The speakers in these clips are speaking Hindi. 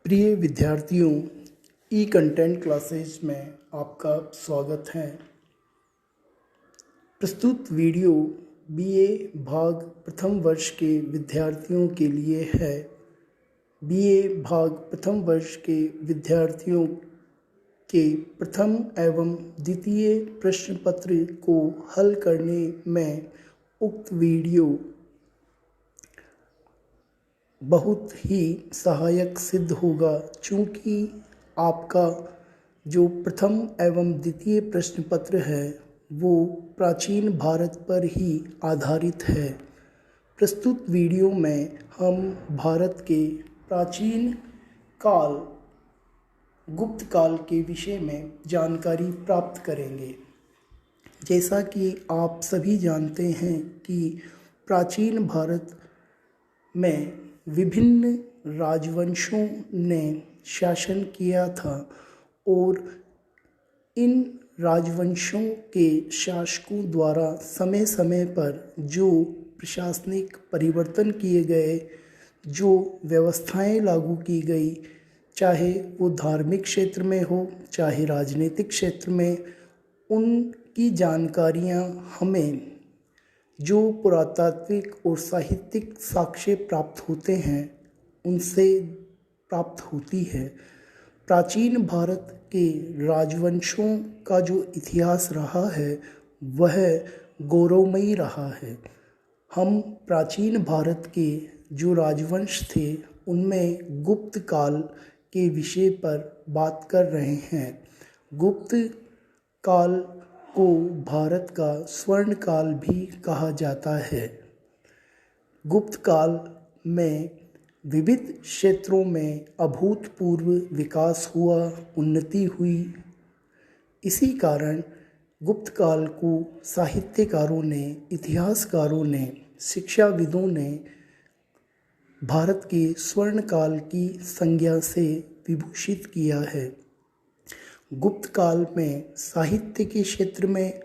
प्रिय विद्यार्थियों, ई कंटेंट क्लासेज में आपका स्वागत है। प्रस्तुत वीडियो बीए भाग प्रथम वर्ष के विद्यार्थियों के लिए है। बीए भाग प्रथम वर्ष के विद्यार्थियों के प्रथम एवं द्वितीय प्रश्न पत्र को हल करने में उक्त वीडियो बहुत ही सहायक सिद्ध होगा, चूँकि आपका जो प्रथम एवं द्वितीय प्रश्न पत्र है वो प्राचीन भारत पर ही आधारित है। प्रस्तुत वीडियो में हम भारत के प्राचीन काल गुप्त काल के विषय में जानकारी प्राप्त करेंगे। जैसा कि आप सभी जानते हैं कि प्राचीन भारत में विभिन्न राजवंशों ने शासन किया था और इन राजवंशों के शासकों द्वारा समय समय पर जो प्रशासनिक परिवर्तन किए गए, जो व्यवस्थाएं लागू की गई, चाहे वो धार्मिक क्षेत्र में हो चाहे राजनीतिक क्षेत्र में, उनकी जानकारियां हमें जो पुरातात्विक और साहित्यिक साक्ष्य प्राप्त होते हैं उनसे प्राप्त होती है। प्राचीन भारत के राजवंशों का जो इतिहास रहा है वह गौरवमयी रहा है। हम प्राचीन भारत के जो राजवंश थे उनमें गुप्त काल के विषय पर बात कर रहे हैं। गुप्त काल को भारत का स्वर्ण काल भी कहा जाता है। गुप्त काल में विविध क्षेत्रों में अभूतपूर्व विकास हुआ, उन्नति हुई। इसी कारण गुप्त काल को साहित्यकारों ने, इतिहासकारों ने, शिक्षाविदों ने भारत के स्वर्ण काल की संज्ञा से विभूषित किया है। गुप्त काल में साहित्य के क्षेत्र में,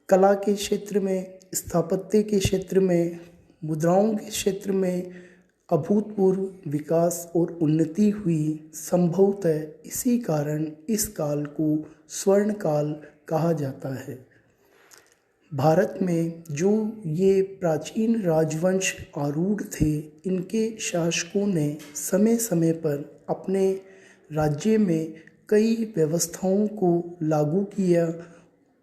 कला के क्षेत्र में, स्थापत्य के क्षेत्र में, मुद्राओं के क्षेत्र में अभूतपूर्व विकास और उन्नति हुई। संभवतः इसी कारण इस काल को स्वर्ण काल कहा जाता है। भारत में जो ये प्राचीन राजवंश आरूढ़ थे, इनके शासकों ने समय समय पर अपने राज्य में कई व्यवस्थाओं को लागू किया।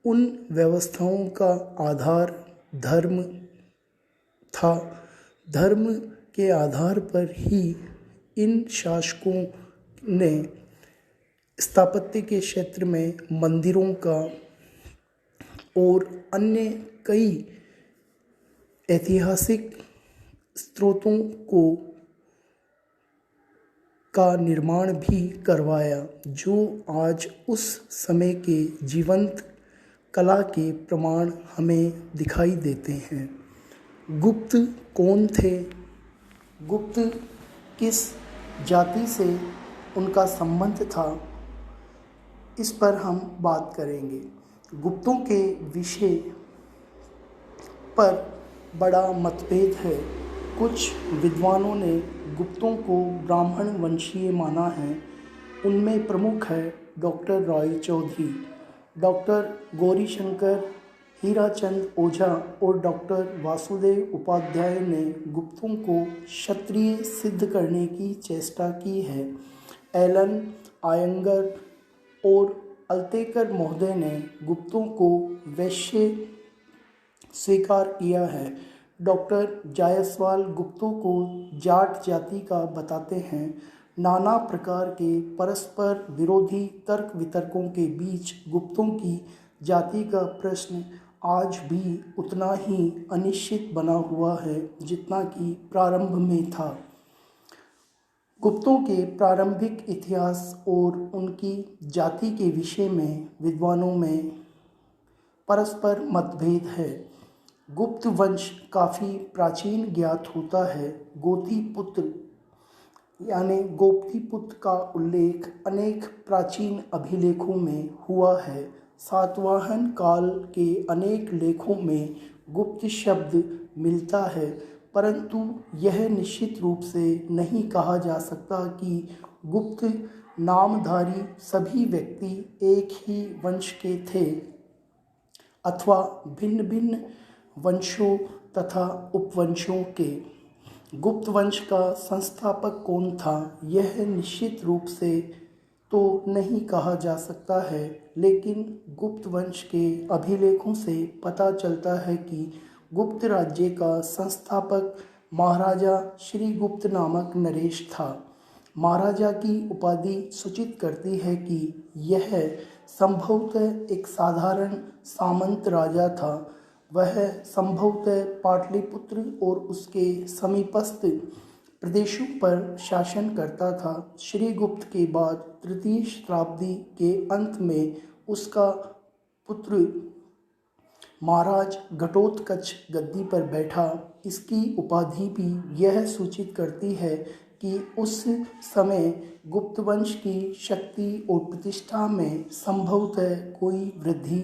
उन व्यवस्थाओं का आधार धर्म था। धर्म के आधार पर ही इन शासकों ने स्थापत्य के क्षेत्र में मंदिरों का और अन्य कई ऐतिहासिक स्रोतों का निर्माण भी करवाया, जो आज उस समय के जीवंत कला के प्रमाण हमें दिखाई देते हैं। गुप्त कौन थे? गुप्त किस जाति से उनका संबंध था, इस पर हम बात करेंगे। गुप्तों के विषय पर बड़ा मतभेद है। कुछ विद्वानों ने गुप्तों को ब्राह्मण वंशीय माना है। उनमें प्रमुख है डॉक्टर रॉय चौधरी, डॉक्टर गौरीशंकर, हीराचंद ओझा और डॉक्टर वासुदेव उपाध्याय ने गुप्तों को क्षत्रिय सिद्ध करने की चेष्टा की है। एलन आयंगर और अल्तेकर महोदय ने गुप्तों को वैश्य स्वीकार किया है। डॉक्टर जायसवाल गुप्तों को जाट जाति का बताते हैं। नाना प्रकार के परस्पर विरोधी तर्क वितर्कों के बीच गुप्तों की जाति का प्रश्न आज भी उतना ही अनिश्चित बना हुआ है जितना कि प्रारंभ में था। गुप्तों के प्रारंभिक इतिहास और उनकी जाति के विषय में विद्वानों में परस्पर मतभेद है। गुप्त वंश काफ़ी प्राचीन ज्ञात होता है। गोपीपुत्र यानी गोपीपुत्र का उल्लेख अनेक प्राचीन अभिलेखों में हुआ है। सातवाहन काल के अनेक लेखों में गुप्त शब्द मिलता है, परंतु यह निश्चित रूप से नहीं कहा जा सकता कि गुप्त नामधारी सभी व्यक्ति एक ही वंश के थे अथवा भिन्न भिन्न वंशों तथा उपवंशों के। गुप्त वंश का संस्थापक कौन था, यह निश्चित रूप से तो नहीं कहा जा सकता है, लेकिन गुप्त वंश के अभिलेखों से पता चलता है कि गुप्त राज्य का संस्थापक महाराजा श्रीगुप्त नामक नरेश था। महाराजा की उपाधि सूचित करती है कि यह संभवतः एक साधारण सामंत राजा था। वह संभवतः पाटलिपुत्र और उसके समीपस्थ प्रदेशों पर शासन करता था। श्रीगुप्त के बाद तृतीय शताब्दी के अंत में उसका पुत्र महाराज घटोत्कच गद्दी पर बैठा। इसकी उपाधि भी यह सूचित करती है कि उस समय गुप्त वंश की शक्ति और प्रतिष्ठा में संभवतः कोई वृद्धि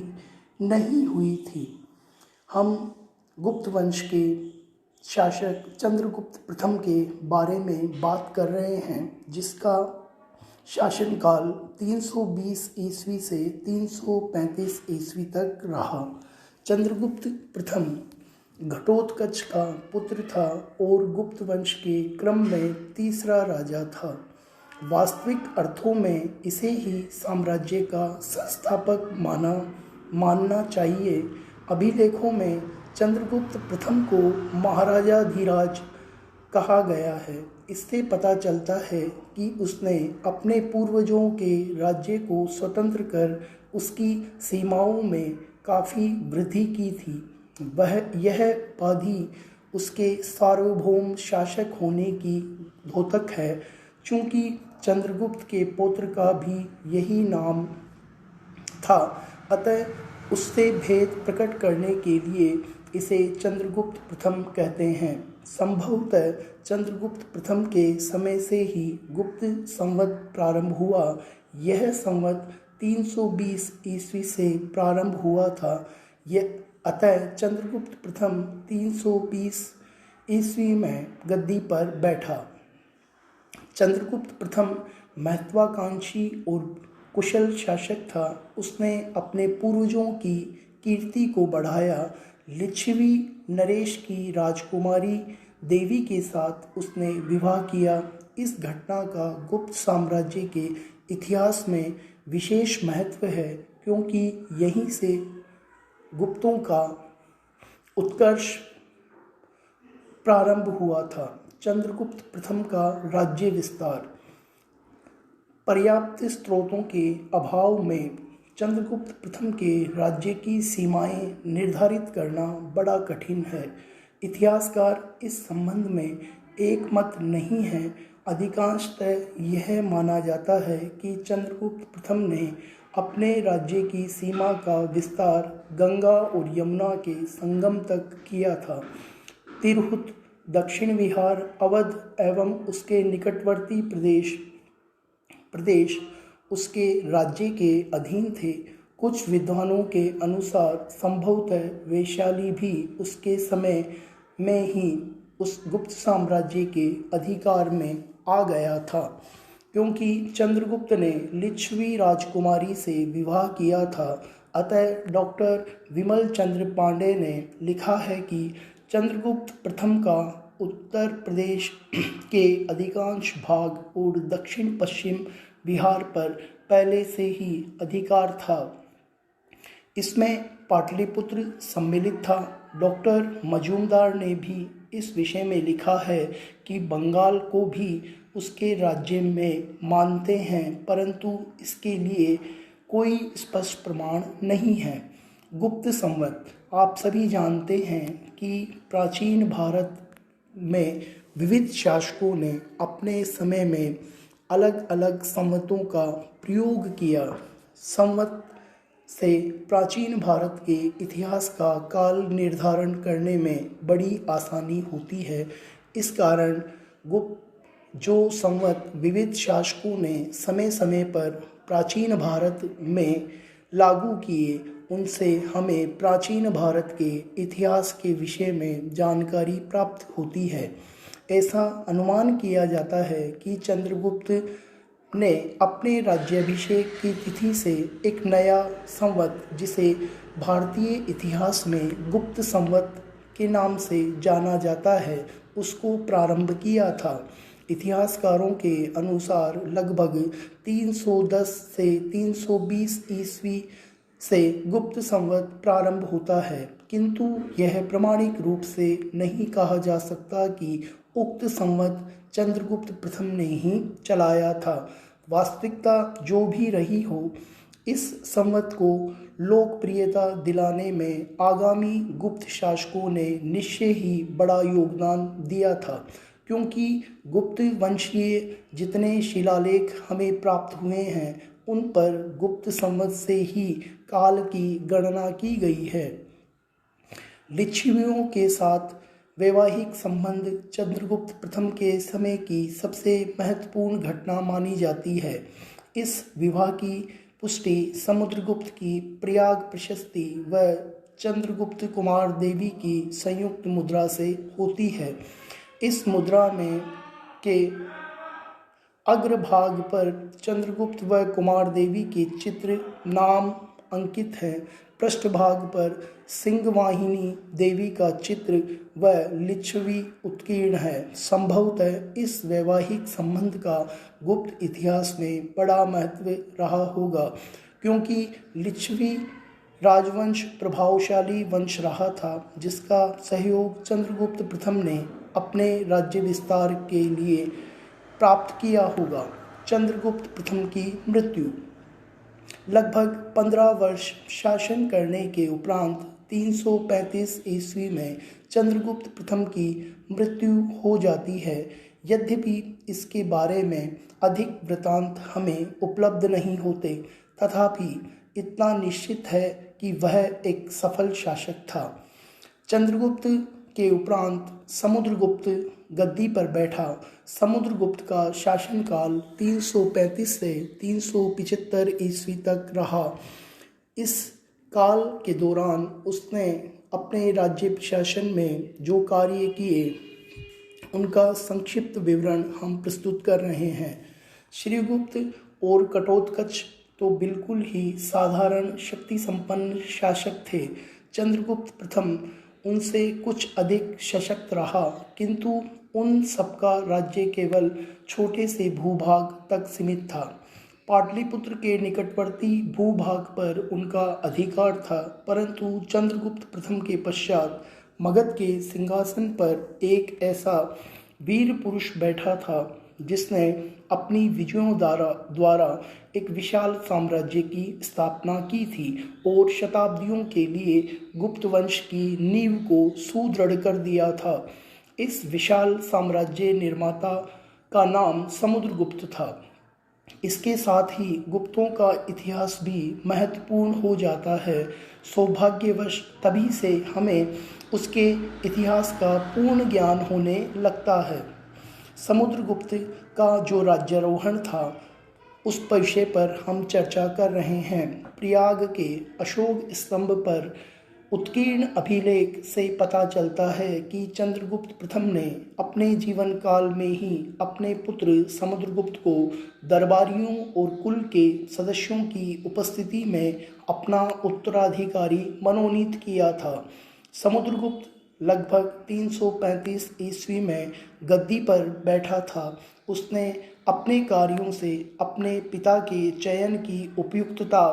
नहीं हुई थी। हम गुप्त वंश के शासक चंद्रगुप्त प्रथम के बारे में बात कर रहे हैं, जिसका शासनकाल 320 ईस्वी से 335 ईस्वी तक रहा। चंद्रगुप्त प्रथम घटोत्कच का पुत्र था और गुप्त वंश के क्रम में तीसरा राजा था। वास्तविक अर्थों में इसे ही साम्राज्य का संस्थापक मानना चाहिए। अभिलेखों में चंद्रगुप्त प्रथम को महाराजाधिराज कहा गया है। इससे पता चलता है कि उसने अपने पूर्वजों के राज्य को स्वतंत्र कर उसकी सीमाओं में काफ़ी वृद्धि की थी। यह उपाधि उसके सार्वभौम शासक होने की द्योतक है। चूँकि चंद्रगुप्त के पौत्र का भी यही नाम था, अतः उससे भेद प्रकट करने के लिए इसे चंद्रगुप्त प्रथम कहते हैं। संभवतः चंद्रगुप्त प्रथम के समय से ही गुप्त संवत प्रारंभ हुआ। यह संवत 320 ईस्वी से प्रारंभ हुआ था। अतः चंद्रगुप्त प्रथम 320 ईस्वी में गद्दी पर बैठा। चंद्रगुप्त प्रथम महत्वाकांक्षी और कुशल शासक था। उसने अपने पूर्वजों की कीर्ति को बढ़ाया। लिच्छवी नरेश की राजकुमारी देवी के साथ उसने विवाह किया। इस घटना का गुप्त साम्राज्य के इतिहास में विशेष महत्व है, क्योंकि यहीं से गुप्तों का उत्कर्ष प्रारंभ हुआ था। चंद्रगुप्त प्रथम का राज्य विस्तार। पर्याप्त स्रोतों के अभाव में चंद्रगुप्त प्रथम के राज्य की सीमाएं निर्धारित करना बड़ा कठिन है। इतिहासकार इस संबंध में एक मत नहीं है। अधिकांशतः यह माना जाता है कि चंद्रगुप्त प्रथम ने अपने राज्य की सीमा का विस्तार गंगा और यमुना के संगम तक किया था। तिरहुत, दक्षिण बिहार, अवध एवं उसके निकटवर्ती प्रदेश उसके राज्य के अधीन थे। कुछ विद्वानों के अनुसार संभवतः वैशाली भी उसके समय में ही उस गुप्त साम्राज्य के अधिकार में आ गया था, क्योंकि चंद्रगुप्त ने लिच्छवी राजकुमारी से विवाह किया था। अतः डॉक्टर विमल चंद्र पांडे ने लिखा है कि चंद्रगुप्त प्रथम का उत्तर प्रदेश के अधिकांश भाग और दक्षिण पश्चिम बिहार पर पहले से ही अधिकार था। इसमें पाटलिपुत्र सम्मिलित था। डॉक्टर मजूमदार ने भी इस विषय में लिखा है कि बंगाल को भी उसके राज्य में मानते हैं, परंतु इसके लिए कोई स्पष्ट प्रमाण नहीं है। गुप्त संवत। आप सभी जानते हैं कि प्राचीन भारत में विविध शासकों ने अपने समय में अलग अलग संवतों का प्रयोग किया। संवत से प्राचीन भारत के इतिहास का काल निर्धारण करने में बड़ी आसानी होती है। इस कारण जो संवत विविध शासकों ने समय समय पर प्राचीन भारत में लागू किए, उनसे हमें प्राचीन भारत के इतिहास के विषय में जानकारी प्राप्त होती है। ऐसा अनुमान किया जाता है कि चंद्रगुप्त ने अपने राज्याभिषेक की तिथि से एक नया संवत, जिसे भारतीय इतिहास में गुप्त संवत के नाम से जाना जाता है, उसको प्रारंभ किया था। इतिहासकारों के अनुसार लगभग 310 से 320 ईस्वी से गुप्त संवत प्रारंभ होता है, किंतु यह प्रामाणिक रूप से नहीं कहा जा सकता कि उक्त संवत चंद्रगुप्त प्रथम ने ही चलाया था। वास्तविकता जो भी रही हो, इस संवत को लोकप्रियता दिलाने में आगामी गुप्त शासकों ने निश्चय ही बड़ा योगदान दिया था, क्योंकि गुप्त वंशीय जितने शिलालेख हमें प्राप्त हुए हैं, उन पर गुप्त संवत से ही काल की गणना की गई है। लिच्छवियों के साथ वैवाहिक संबंध चंद्रगुप्त प्रथम के समय की सबसे महत्वपूर्ण घटना मानी जाती है। इस विवाह की पुष्टि समुद्रगुप्त की प्रयाग प्रशस्ति व चंद्रगुप्त कुमार देवी की संयुक्त मुद्रा से होती है। इस मुद्रा में के अग्रभाग पर चंद्रगुप्त व कुमार देवी के चित्र नाम अंकित हैं। पृष्ठभाग पर सिंहवाहिनी देवी का चित्र व लिच्छवी उत्कीर्ण है। संभवतः इस वैवाहिक संबंध का गुप्त इतिहास में बड़ा महत्व रहा होगा, क्योंकि लिच्छवी राजवंश प्रभावशाली वंश रहा था, जिसका सहयोग चंद्रगुप्त प्रथम ने अपने राज्य विस्तार के लिए प्राप्त किया होगा। चंद्रगुप्त प्रथम की मृत्यु। लगभग 15 वर्ष शासन करने के उपरांत 335 ईस्वी में चंद्रगुप्त प्रथम की मृत्यु हो जाती है। यद्यपि इसके बारे में अधिक वृतांत हमें उपलब्ध नहीं होते, तथापि इतना निश्चित है कि वह एक सफल शासक था। चंद्रगुप्त के उपरांत समुद्रगुप्त गद्दी पर बैठा। समुद्रगुप्त का शासनकाल 335 से 375 ईस्वी तक रहा। इस काल के दौरान उसने अपने राज्य प्रशासन में जो कार्य किए, उनका संक्षिप्त विवरण हम प्रस्तुत कर रहे हैं। श्रीगुप्त और घटोत्कच तो बिल्कुल ही साधारण शक्ति संपन्न शासक थे। चंद्रगुप्त प्रथम उनसे कुछ अधिक सशक्त रहा, किंतु उन सबका राज्य केवल छोटे से भूभाग तक सीमित था। पाटलिपुत्र के निकटवर्ती भूभाग पर उनका अधिकार था, परंतु चंद्रगुप्त प्रथम के पश्चात मगध के सिंहासन पर एक ऐसा वीर पुरुष बैठा था, जिसने अपनी विजयों द्वारा एक विशाल साम्राज्य की स्थापना की थी और शताब्दियों के लिए गुप्त वंश की नींव को सुदृढ़ कर दिया था। इस विशाल साम्राज्य निर्माता का नाम समुद्रगुप्त था। इसके साथ ही गुप्तों का इतिहास भी महत्वपूर्ण हो जाता है। सौभाग्यवश तभी से हमें उसके इतिहास का पूर्ण ज्ञान होने लगता है। समुद्रगुप्त का जो राज्यारोहण था, उस विषय पर हम चर्चा कर रहे हैं। प्रयाग के अशोक स्तंभ पर उत्कीर्ण अभिलेख से पता चलता है कि चंद्रगुप्त प्रथम ने अपने जीवन काल में ही अपने पुत्र समुद्रगुप्त को दरबारियों और कुल के सदस्यों की उपस्थिति में अपना उत्तराधिकारी मनोनीत किया था। समुद्रगुप्त लगभग 335 ईस्वी में गद्दी पर बैठा था। उसने अपने कार्यों से अपने पिता के चयन की उपयुक्तता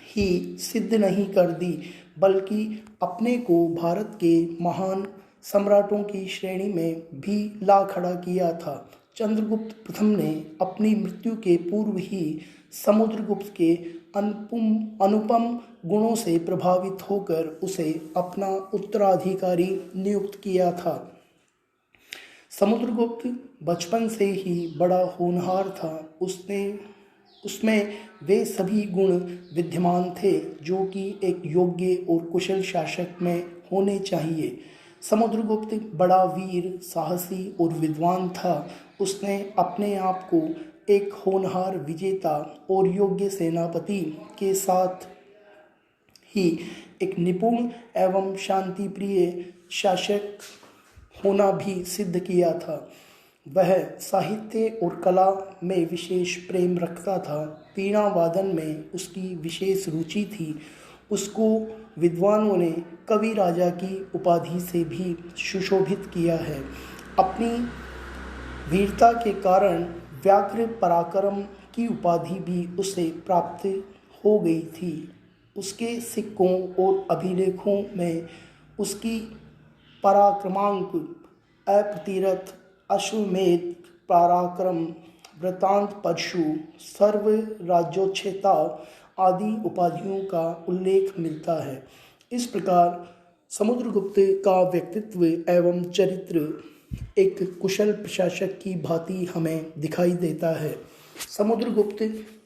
ही सिद्ध नहीं कर दी, बल्कि अपने को भारत के महान सम्राटों की श्रेणी में भी ला खड़ा किया था। चंद्रगुप्त प्रथम ने अपनी मृत्यु के पूर्व ही समुद्रगुप्त के अनुपम गुणों से प्रभावित होकर उसे अपना उत्तराधिकारी नियुक्त किया था। समुद्रगुप्त बचपन से ही बड़ा होनहार था। उसमें वे सभी गुण विद्यमान थे जो कि एक योग्य और कुशल शासक में होने चाहिए। समुद्रगुप्त बड़ा वीर, साहसी और विद्वान था। उसने अपने आप को एक होनहार विजेता और योग्य सेनापति के साथ ही एक निपुण एवं शांतिप्रिय शासक होना भी सिद्ध किया था। वह साहित्य और कला में विशेष प्रेम रखता था। वीणा वादन में उसकी विशेष रुचि थी। उसको विद्वानों ने कवि राजा की उपाधि से भी सुशोभित किया है। अपनी वीरता के कारण व्याघ्र पराक्रम की उपाधि भी उसे प्राप्त हो गई थी। उसके सिक्कों और अभिलेखों में उसकी पराक्रमांक, अप्रतिरथ, अश्वमेध पराक्रम, वृतांत परशु, सर्व राज्योच्छेता आदि उपाधियों का उल्लेख मिलता है। इस प्रकार समुद्रगुप्त का व्यक्तित्व एवं चरित्र एक कुशल प्रशासक की भांति हमें दिखाई देता है। समुद्रगुप्त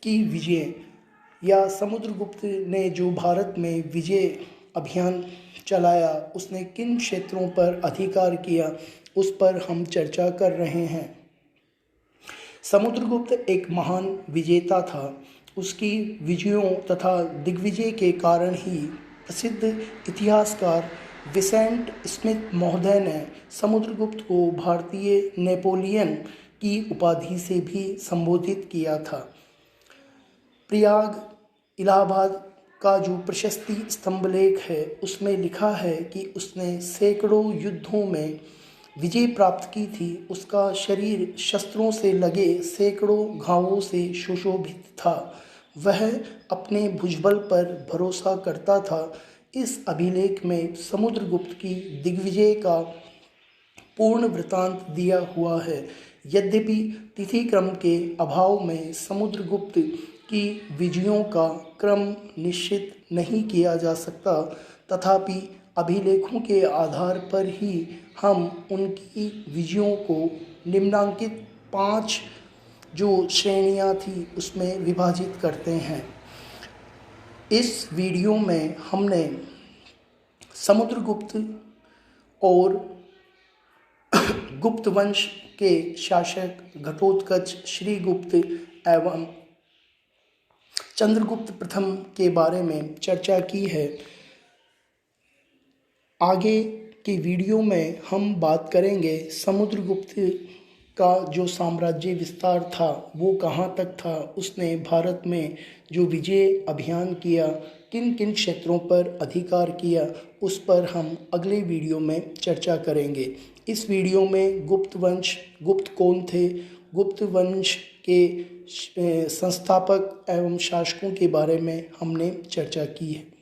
की विजय या समुद्रगुप्त ने जो भारत में विजय अभियान चलाया, उसने किन क्षेत्रों पर अधिकार किया, उस पर हम चर्चा कर रहे हैं। समुद्रगुप्त एक महान विजेता था। उसकी विजयों तथा दिग्विजय के कारण ही प्रसिद्ध इतिहासकार विसेंट स्मिथ महोदय ने समुद्रगुप्त को भारतीय नेपोलियन की उपाधि से भी संबोधित किया था। प्रयाग इलाहाबाद का जो प्रशस्ति स्तंभलेख है, उसमें लिखा है कि उसने सैकड़ों युद्धों में विजय प्राप्त की थी। उसका शरीर शस्त्रों से लगे सैकड़ों घावों से सुशोभित था। वह अपने भुजबल पर भरोसा करता था। इस अभिलेख में समुद्रगुप्त की दिग्विजय का पूर्ण वृतांत दिया हुआ है। यद्यपि तिथि क्रम के अभाव में समुद्रगुप्त की विजयों का क्रम निश्चित नहीं किया जा सकता, तथापि अभिलेखों के आधार पर ही हम उनकी विजयों को निम्नांकित 5 जो श्रेणियां थी उसमें विभाजित करते हैं। इस वीडियो में हमने समुद्रगुप्त और गुप्त वंश के शासक घटोत्कच, श्रीगुप्त एवं चंद्रगुप्त प्रथम के बारे में चर्चा की है। आगे की वीडियो में हम बात करेंगे समुद्रगुप्त का जो साम्राज्य विस्तार था वो कहाँ तक था, उसने भारत में जो विजय अभियान किया, किन किन क्षेत्रों पर अधिकार किया, उस पर हम अगले वीडियो में चर्चा करेंगे। इस वीडियो में गुप्त वंश, गुप्त कौन थे, गुप्त वंश के संस्थापक एवं शासकों के बारे में हमने चर्चा की है।